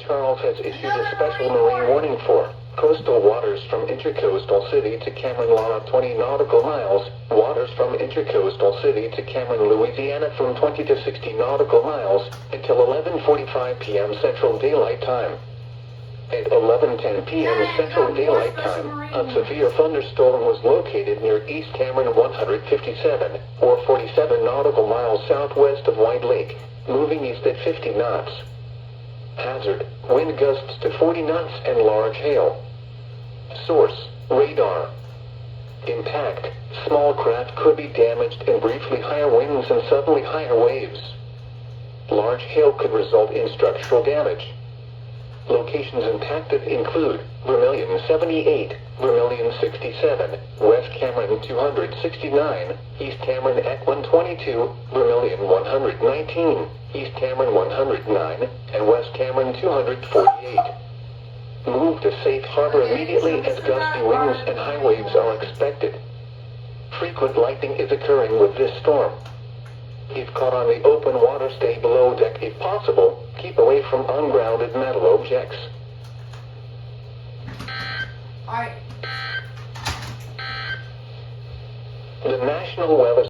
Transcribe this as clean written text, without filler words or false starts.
Charles has issued a special marine warning for coastal waters from Intercoastal City to Cameron, Law 20 nautical miles, waters from Intercoastal City to Cameron, Louisiana from 20 to 60 nautical miles, until 11:45 p.m. Central Daylight Time. At 11:10 p.m. Central Daylight Time, a severe thunderstorm was located near East Cameron 157, or 47 nautical miles southwest of White Lake, moving east at 50 knots. Hazard, wind gusts to 40 knots and large hail. Source, radar. Impact, small craft could be damaged and briefly higher winds and suddenly higher waves. Large hail could result in structural damage. Locations impacted include Vermilion 78, Vermilion 67, West Cameron 269, East Cameron at 122, Vermilion 119, East Cameron 109, and West Cameron 248. Move to safe harbor immediately as gusty winds and high waves are expected. Frequent lightning is occurring with this storm. If caught on the open water, stay below deck if possible. Keep away from ungrounded metal objects. Alright. The National Weather